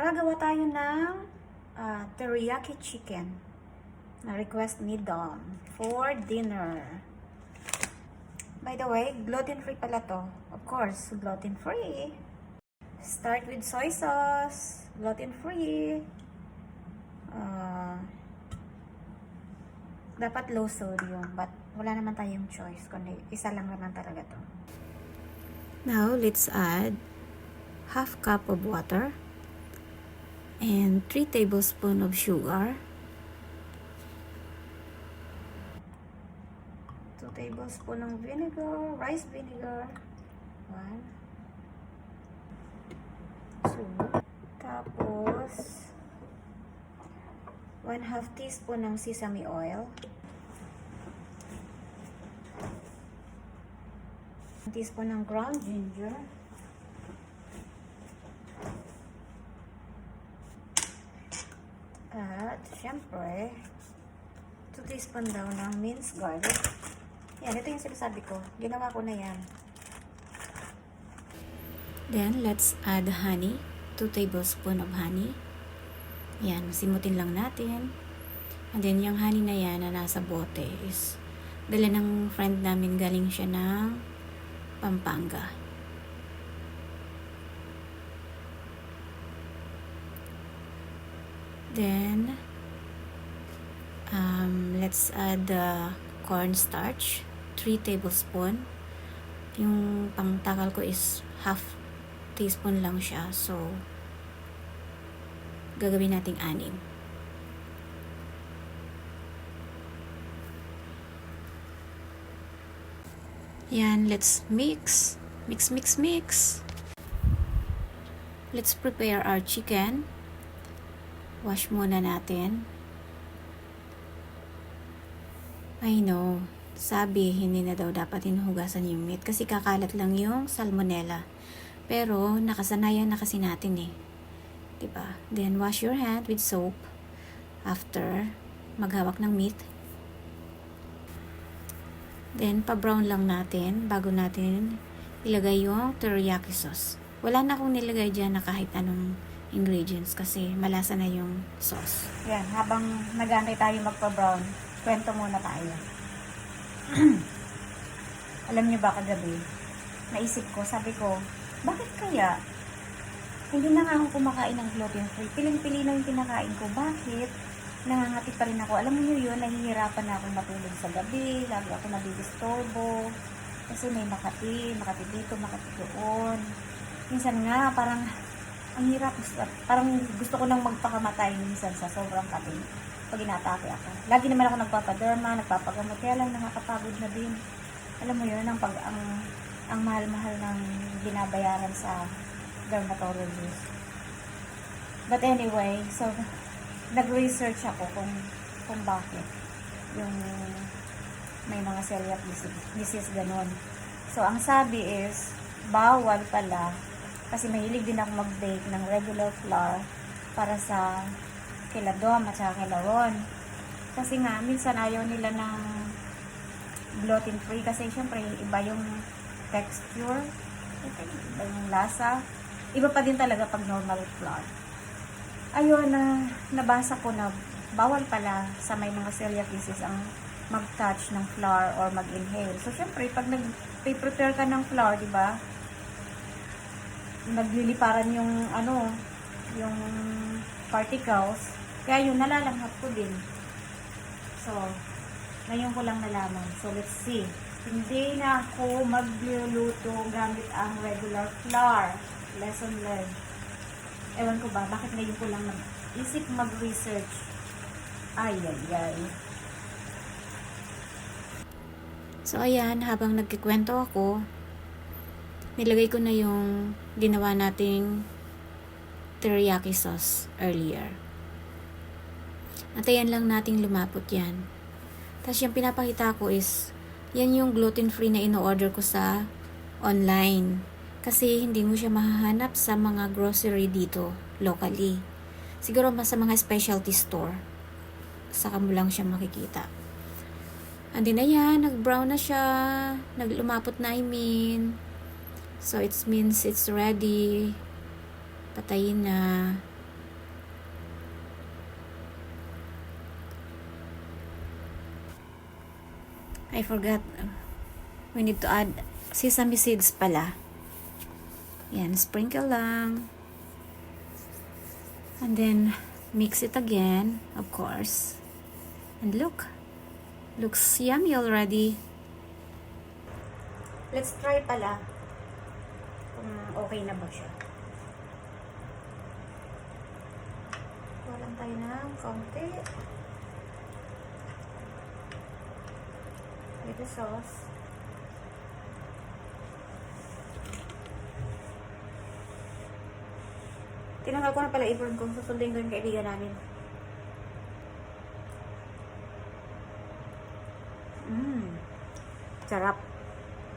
Gagawa tayo ng teriyaki chicken na request ni Dom for dinner. By the way, gluten-free pala to. Of course, gluten-free. Start with soy sauce, gluten-free. Dapat low sodium, but wala naman tayong choice, kundi isa lang naman talaga to. Now, let's add half cup of water and 3 tablespoons of sugar, 2 tablespoons ng vinegar, rice vinegar, 1, 2, tapos 1/2 teaspoon ng sesame oil, 1 teaspoon ng ground ginger, at syempre 2 teaspoon daw ng minced garlic. Yan, ito yung sinasabi ko. Ginawa ko na yan. Then, let's add honey. 2 tablespoons of honey. Yan, simutin lang natin. And then, yung honey na yan na nasa bote is dala ng friend namin, galing siya ng Pampanga. Then, let's add the cornstarch, 3 tablespoons. Yung pangtakal ko is half teaspoon lang siya. So, gagawin nating 6. Yan, let's mix. Mix, mix, mix. Let's prepare our chicken. Wash muna natin. I know, sabi hindi na daw dapat hinuhugasan yung meat kasi kakalat lang yung salmonella. Pero nakasanayan na kasi natin eh. Diba? Then wash your hand with soap after maghawak ng meat. Then pa-brown lang natin bago natin ilagay yung teriyaki sauce. Wala na akong nilagay dyan na kahit anong ingredients kasi malasa na yung sauce. Yan, habang nag-aantay tayo magpa-brown, kwento muna tayo. Alam niyo ba kagabi, naisip ko, sabi ko, bakit kaya hindi na nga ako kumakain ng gluten-free? Piling-pili na yung kinakain ko. Bakit? Nangangati pa rin ako. Alam niyo yun, nahihirapan na akong matulog sa gabi. Lagi ako nabibistorbo. Kasi may makati dito, makati doon. Minsan nga, parang ang hirap. Parang gusto ko nang magpakamatay minsan sa sobrang kati. Pag inatake ako. Lagi naman ako nagpapaderma, nagpapagamot. Kaya lang nakakapagod na din. Alam mo yun, ang mahal-mahal ng binabayaran sa dermatologist. But anyway, so nag-research ako kung bakit yung may mga celiac disease ganon. So ang sabi is bawal pala kasi mahilig din ako mag-bake ng regular flour para sa kila Dom at saka kila Ron. Kasi nga minsan ayaw nila ng gluten free kasi syempre iba yung texture, iba yung lasa. Iba pa din talaga pag normal flour. Ayun, nabasa ko na bawal pala sa may mga celiac disease ang mag-touch ng flour or mag-inhale. So, syempre, pag nag-prepare ka ng flour, di ba? Nagliliparan yung, yung particles. Kaya yun, nalalanghap ko din. So, ngayon ko lang nalaman. So, let's see. Hindi na ako magluluto gamit ang regular flour. Lesson learned. Ewan ko ba, bakit ngayon ko lang isip mag-research. Ay. So, ayan, habang nagkikwento ako, nilagay ko na yung ginawa nating teriyaki sauce earlier. Antayan lang nating lumapot yan. Tapos yung pinapakita ko is, yan yung gluten-free na ino-order ko sa online. Kasi hindi mo siya mahahanap sa mga grocery dito, locally. Siguro mas sa mga specialty store. Saka mo lang siya makikita. And then ayan, nag-brown na siya. Naglumapot na, I mean. So it means it's ready. Patayin na. I forgot. We need to add sesame seeds pala. Yan, sprinkle lang. And then, mix it again, of course. And look. Looks yummy already. Let's try pala kung okay na ba siya. Walang tayo ng kaunti. With the sauce. Tinanggal ko na pala apron ko. Susundin ko yung kaibigan namin. Sarap.